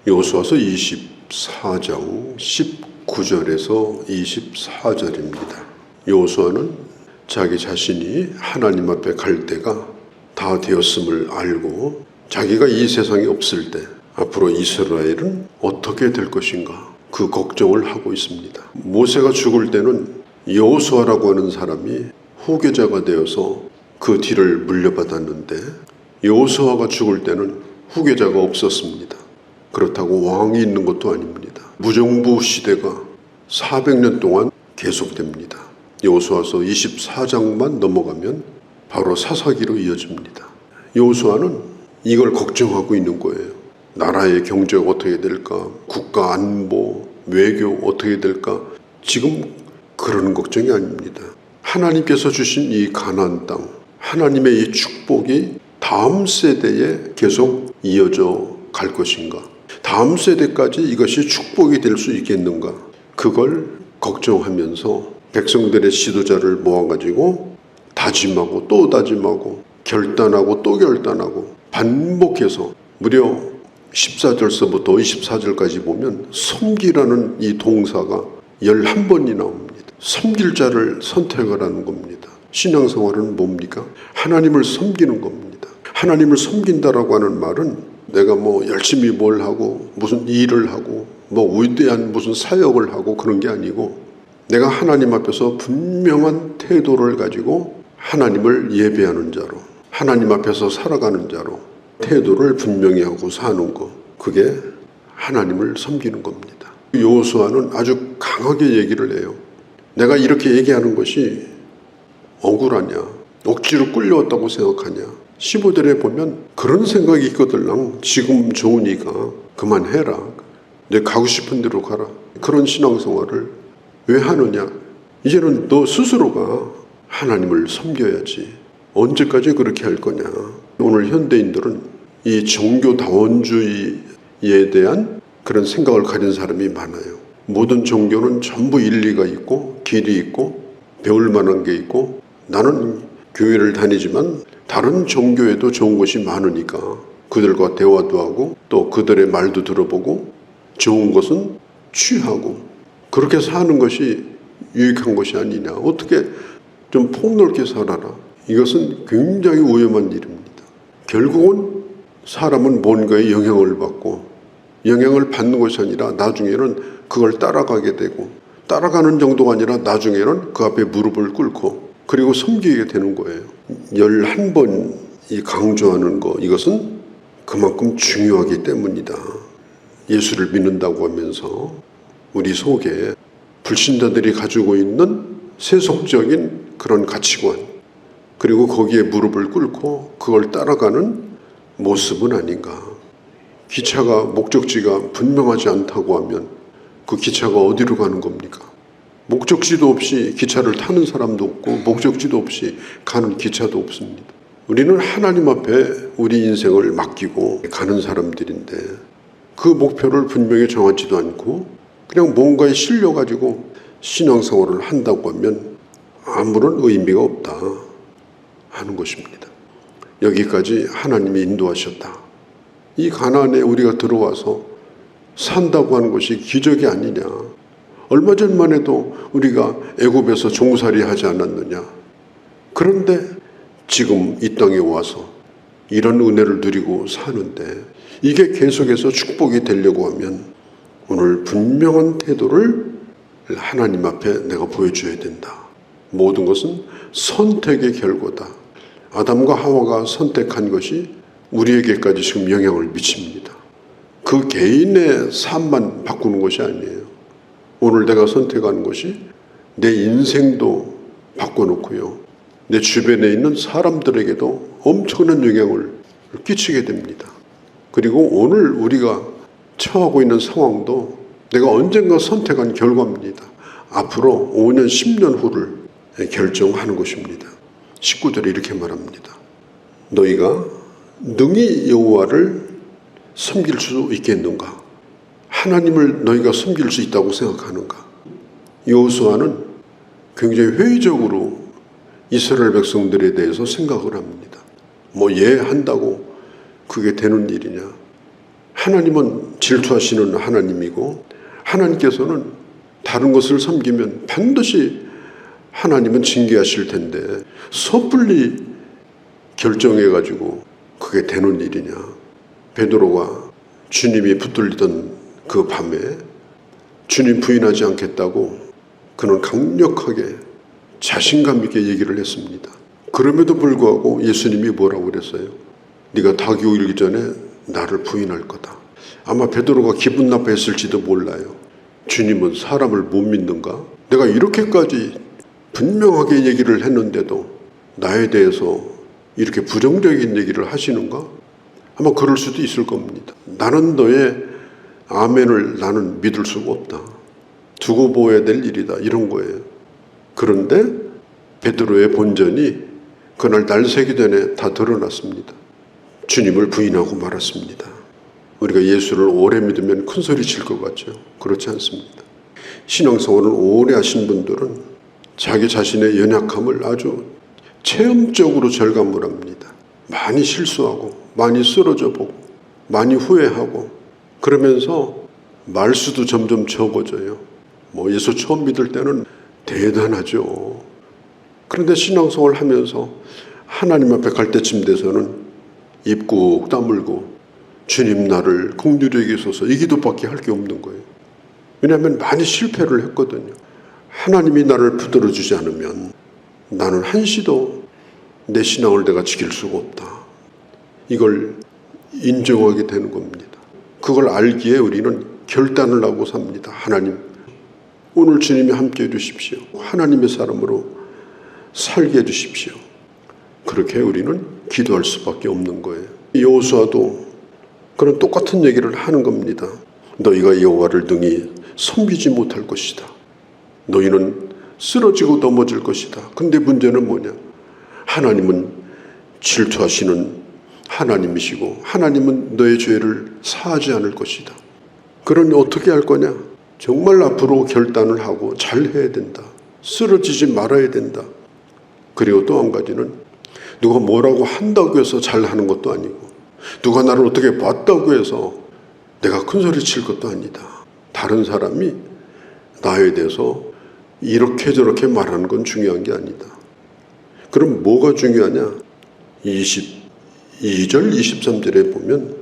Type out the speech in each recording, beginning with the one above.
여호수아서 24장 19절에서 24절입니다. 여호수아는 자기 자신이 하나님 앞에 갈 때가 다 되었음을 알고 자기가 이 세상에 없을 때 앞으로 이스라엘은 어떻게 될 것인가 그 걱정을 하고 있습니다. 모세가 죽을 때는 여호수아라고 하는 사람이 후계자가 되어서 그 뒤를 물려받았는데 여호수아가 죽을 때는 후계자가 없었습니다. 그렇다고 왕이 있는 것도 아닙니다. 무정부 시대가 400년 동안 계속됩니다. 여호수아서 24장만 넘어가면 바로 사사기로 이어집니다. 여호수아는 이걸 걱정하고 있는 거예요. 나라의 경제가 어떻게 될까? 국가 안보, 외교 어떻게 될까? 지금 그런 걱정이 아닙니다. 하나님께서 주신 이 가나안 땅, 하나님의 이 축복이 다음 세대에 계속 이어져 갈 것인가? 다음 세대까지 이것이 축복이 될 수 있겠는가? 그걸 걱정하면서 백성들의 지도자를 모아가지고 다짐하고 또 다짐하고 결단하고 또 결단하고 반복해서 무려 14절서부터 24절까지 보면 섬기라는 이 동사가 11번이 나옵니다. 섬길 자를 선택을 하는 겁니다. 신앙생활은 뭡니까? 하나님을 섬기는 겁니다. 하나님을 섬긴다라고 하는 말은 내가 열심히 뭘 하고 무슨 일을 하고 위대한 무슨 사역을 하고 그런 게 아니고 내가 하나님 앞에서 분명한 태도를 가지고 하나님을 예배하는 자로 하나님 앞에서 살아가는 자로 태도를 분명히 하고 사는 거, 그게 하나님을 섬기는 겁니다. 여호수아는 아주 강하게 얘기를 해요. 내가 이렇게 얘기하는 것이 억울하냐, 억지로 끌려왔다고 생각하냐. 15절에 보면 그런 생각이 있거들랑 지금 좋으니까 그만해라. 내 가고 싶은 대로 가라. 그런 신앙생활을 왜 하느냐. 이제는 너 스스로가 하나님을 섬겨야지. 언제까지 그렇게 할 거냐. 오늘 현대인들은 이 종교다원주의에 대한 그런 생각을 가진 사람이 많아요. 모든 종교는 전부 일리가 있고 길이 있고 배울 만한 게 있고 나는 교회를 다니지만 다른 종교에도 좋은 것이 많으니까 그들과 대화도 하고 또 그들의 말도 들어보고 좋은 것은 취하고 그렇게 사는 것이 유익한 것이 아니냐. 어떻게 좀 폭넓게 살아라. 이것은 굉장히 위험한 일입니다. 결국은 사람은 뭔가에 영향을 받고 영향을 받는 것이 아니라 나중에는 그걸 따라가게 되고 따라가는 정도가 아니라 나중에는 그 앞에 무릎을 꿇고 그리고 섬기게 되는 거예요. 11번이 강조하는 거, 이것은 그만큼 중요하기 때문이다. 예수를 믿는다고 하면서 우리 속에 불신자들이 가지고 있는 세속적인 그런 가치관, 그리고 거기에 무릎을 꿇고 그걸 따라가는 모습은 아닌가. 기차가 목적지가 분명하지 않다고 하면 그 기차가 어디로 가는 겁니까? 목적지도 없이 기차를 타는 사람도 없고 목적지도 없이 가는 기차도 없습니다. 우리는 하나님 앞에 우리 인생을 맡기고 가는 사람들인데 그 목표를 분명히 정하지도 않고 그냥 뭔가에 실려가지고 신앙생활을 한다고 하면 아무런 의미가 없다 하는 것입니다. 여기까지 하나님이 인도하셨다. 이 가나안에 우리가 들어와서 산다고 하는 것이 기적이 아니냐. 얼마 전만 해도 우리가 애굽에서 종살이 하지 않았느냐. 그런데 지금 이 땅에 와서 이런 은혜를 누리고 사는데 이게 계속해서 축복이 되려고 하면 오늘 분명한 태도를 하나님 앞에 내가 보여줘야 된다. 모든 것은 선택의 결과다. 아담과 하와가 선택한 것이 우리에게까지 지금 영향을 미칩니다. 그 개인의 삶만 바꾸는 것이 아니에요. 오늘 내가 선택하는 것이 내 인생도 바꿔놓고요. 내 주변에 있는 사람들에게도 엄청난 영향을 끼치게 됩니다. 그리고 오늘 우리가 처하고 있는 상황도 내가 언젠가 선택한 결과입니다. 앞으로 5년, 10년 후를 결정하는 것입니다. 19절에 이렇게 말합니다. 너희가 능히 여호와를 섬길 수 있겠는가? 하나님을 너희가 섬길 수 있다고 생각하는가? 여호수아는 굉장히 회의적으로 이스라엘 백성들에 대해서 생각을 합니다. 한다고 그게 되는 일이냐? 하나님은 질투하시는 하나님이고 하나님께서는 다른 것을 섬기면 반드시 하나님은 징계하실 텐데 섣불리 결정해가지고 그게 되는 일이냐. 베드로가 주님이 붙들리던 그 밤에 주님 부인하지 않겠다고 그는 강력하게 자신감 있게 얘기를 했습니다. 그럼에도 불구하고 예수님이 뭐라고 그랬어요? 네가 닭이 울기 전에 나를 부인할 거다. 아마 베드로가 기분 나빠했을지도 몰라요. 주님은 사람을 못 믿는가? 내가 이렇게까지 분명하게 얘기를 했는데도 나에 대해서 이렇게 부정적인 얘기를 하시는가? 아마 그럴 수도 있을 겁니다. 나는 너의 아멘을 나는 믿을 수가 없다. 두고 보아야 될 일이다. 이런 거예요. 그런데 베드로의 본전이 그날 날새기 전에 다 드러났습니다. 주님을 부인하고 말았습니다. 우리가 예수를 오래 믿으면 큰 소리 칠 것 같죠? 그렇지 않습니다. 신앙생활을 오래 하신 분들은 자기 자신의 연약함을 아주 체험적으로 절감을 합니다. 많이 실수하고 많이 쓰러져 보고 많이 후회하고 그러면서 말수도 점점 적어져요. 예수 처음 믿을 때는 대단하죠. 그런데 신앙생활을 하면서 하나님 앞에 갈 때쯤 돼서는 입 꾹 다물고 주님 나를 긍휼히 여기소서 이 기도밖에 할 게 없는 거예요. 왜냐하면 많이 실패를 했거든요. 하나님이 나를 붙들어주지 않으면 나는 한시도 내 신앙을 내가 지킬 수가 없다. 이걸 인정하게 되는 겁니다. 그걸 알기에 우리는 결단을 하고 삽니다. 하나님, 오늘 주님이 함께 해주십시오. 하나님의 사람으로 살게 해주십시오. 그렇게 우리는 기도할 수밖에 없는 거예요. 여호수아도 그런 똑같은 얘기를 하는 겁니다. 너희가 여호와를 능히 섬기지 못할 것이다. 너희는 쓰러지고 넘어질 것이다. 근데 문제는 뭐냐? 하나님은 질투하시는 하나님이시고 하나님은 너의 죄를 사하지 않을 것이다. 그러니 어떻게 할 거냐? 정말 앞으로 결단을 하고 잘해야 된다. 쓰러지지 말아야 된다. 그리고 또 한 가지는 누가 뭐라고 한다고 해서 잘하는 것도 아니고 누가 나를 어떻게 봤다고 해서 내가 큰 소리 칠 것도 아니다. 다른 사람이 나에 대해서 이렇게 저렇게 말하는 건 중요한 게 아니다. 그럼 뭐가 중요하냐? 22절 23절에 보면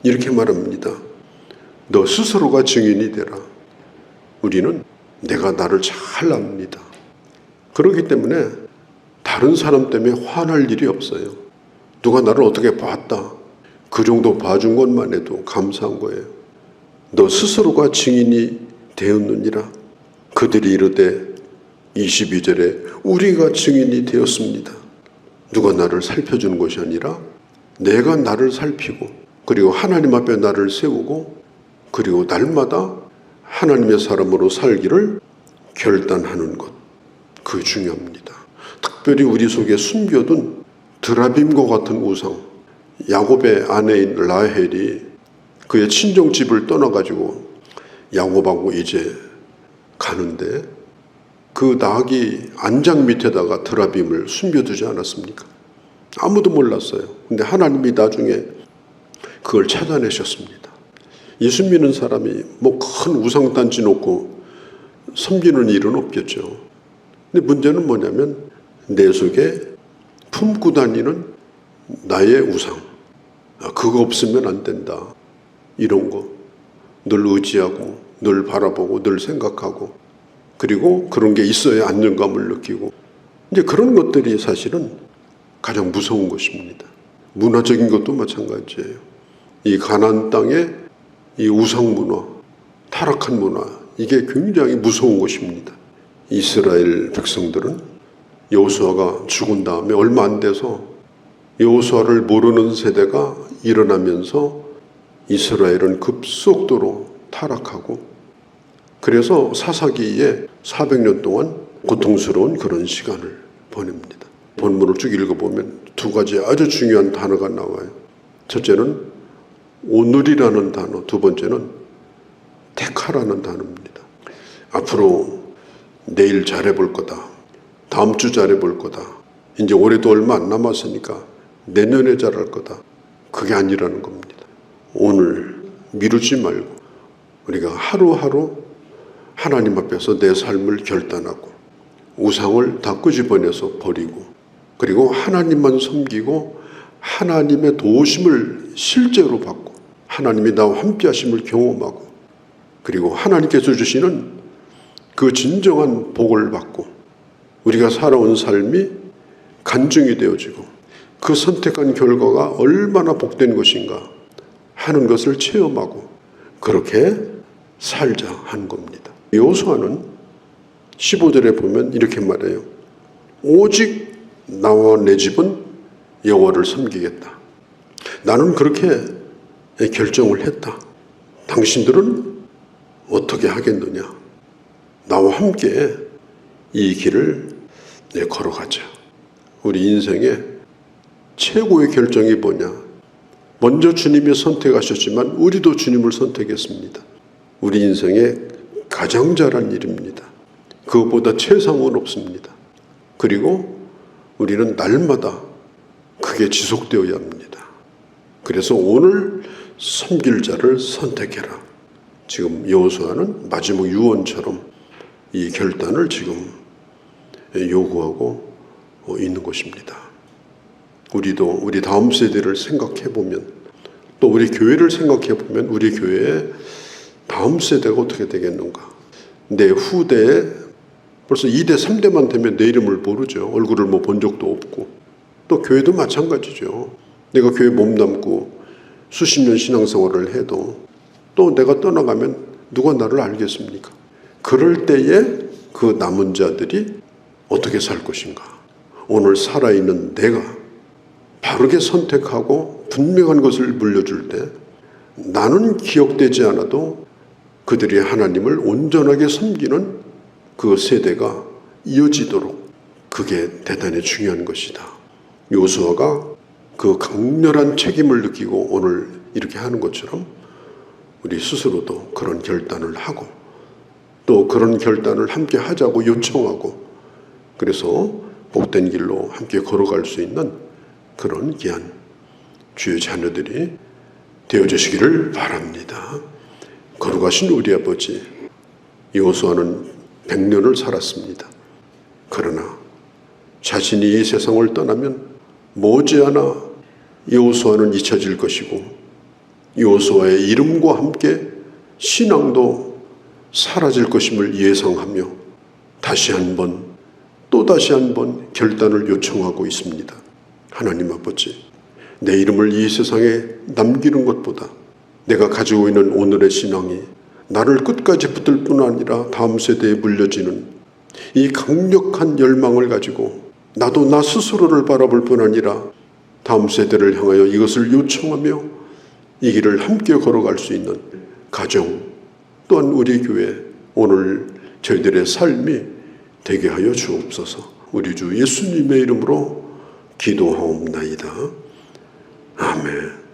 이렇게 말합니다. 너 스스로가 증인이 되라. 우리는 내가 나를 잘 압니다. 그렇기 때문에 다른 사람 때문에 화날 일이 없어요. 누가 나를 어떻게 봤다. 그 정도 봐준 것만 해도 감사한 거예요. 너 스스로가 증인이 되었느니라. 그들이 이르되 22절에 우리가 증인이 되었습니다. 누가 나를 살펴주는 것이 아니라 내가 나를 살피고 그리고 하나님 앞에 나를 세우고 그리고 날마다 하나님의 사람으로 살기를 결단하는 것. 그게 중요합니다. 특별히 우리 속에 숨겨둔 드라빔과 같은 우상. 야곱의 아내인 라헬이 그의 친정집을 떠나가지고 야곱하고 이제 가는데 그 나귀 안장 밑에다가 드라빔을 숨겨두지 않았습니까? 아무도 몰랐어요. 근데 하나님이 나중에 그걸 찾아내셨습니다. 예수 믿는 사람이 큰 우상단지 놓고 섬기는 일은 없겠죠. 근데 문제는 뭐냐면 내 속에 품고 다니는 나의 우상. 그거 없으면 안 된다. 이런 거. 늘 의지하고 늘 바라보고 늘 생각하고 그리고 그런 게 있어야 안정감을 느끼고 이제 그런 것들이 사실은 가장 무서운 것입니다. 문화적인 것도 마찬가지예요. 이 가나안 땅의 이 우상 문화, 타락한 문화 이게 굉장히 무서운 것입니다. 이스라엘 백성들은 여호수아가 죽은 다음에 얼마 안 돼서 여호수아를 모르는 세대가 일어나면서 이스라엘은 급속도로 타락하고 그래서 사사기에 400년 동안 고통스러운 그런 시간을 보냅니다. 본문을 쭉 읽어보면 두 가지 아주 중요한 단어가 나와요. 첫째는 오늘이라는 단어, 두 번째는 택하라는 단어입니다. 앞으로 내일 잘해볼 거다. 다음 주 잘해볼 거다. 이제 올해도 얼마 안 남았으니까 내년에 잘할 거다. 그게 아니라는 겁니다. 오늘 미루지 말고 우리가 하루하루 하나님 앞에서 내 삶을 결단하고 우상을 다 끄집어내서 버리고 그리고 하나님만 섬기고 하나님의 도우심을 실제로 받고 하나님이 나와 함께 하심을 경험하고 그리고 하나님께서 주시는 그 진정한 복을 받고 우리가 살아온 삶이 간증이 되어지고 그 선택한 결과가 얼마나 복된 것인가 하는 것을 체험하고 그렇게 살자 하는 겁니다. 여호수아는 15절에 보면 이렇게 말해요. 오직 나와 내 집은 여호와를 섬기겠다. 나는 그렇게 결정을 했다. 당신들은 어떻게 하겠느냐? 나와 함께 이 길을 걸어가자. 우리 인생의 최고의 결정이 뭐냐? 먼저 주님이 선택하셨지만 우리도 주님을 선택했습니다. 우리 인생의 가장 잘한 일입니다. 그것보다 최상은 없습니다. 그리고 우리는 날마다 그게 지속되어야 합니다. 그래서 오늘 섬길 자를 선택해라. 지금 여호수아는 마지막 유언처럼 이 결단을 지금 요구하고 있는 것입니다. 우리도 우리 다음 세대를 생각해 보면 또 우리 교회를 생각해 보면 우리 교회의 다음 세대가 어떻게 되겠는가? 내 후대에 벌써 2대, 3대만 되면 내 이름을 모르죠. 얼굴을 뭐 본 적도 없고. 또 교회도 마찬가지죠. 내가 교회 몸담고 수십 년 신앙생활을 해도 또 내가 떠나가면 누가 나를 알겠습니까? 그럴 때에 그 남은 자들이 어떻게 살 것인가? 오늘 살아있는 내가 바르게 선택하고 분명한 것을 물려줄 때 나는 기억되지 않아도 그들이 하나님을 온전하게 섬기는 그 세대가 이어지도록 그게 대단히 중요한 것이다. 여호수아가 그 강렬한 책임을 느끼고 오늘 이렇게 하는 것처럼 우리 스스로도 그런 결단을 하고 또 그런 결단을 함께 하자고 요청하고 그래서 복된 길로 함께 걸어갈 수 있는 그런 귀한 주의 자녀들이 되어주시기를 바랍니다. 거룩하신 우리 아버지, 여호수아는 100년을 살았습니다. 그러나 자신이 이 세상을 떠나면 머지않아 여호수아는 잊혀질 것이고 여호수아의 이름과 함께 신앙도 사라질 것임을 예상하며 다시 한번 또다시 한번 결단을 요청하고 있습니다. 하나님 아버지, 내 이름을 이 세상에 남기는 것보다 내가 가지고 있는 오늘의 신앙이 나를 끝까지 붙들 뿐 아니라 다음 세대에 물려지는 이 강력한 열망을 가지고 나도 나 스스로를 바라볼 뿐 아니라 다음 세대를 향하여 이것을 요청하며 이 길을 함께 걸어갈 수 있는 가정 또한 우리 교회 오늘 저희들의 삶이 되게 하여 주옵소서. 우리 주 예수님의 이름으로 기도하옵나이다. 아멘.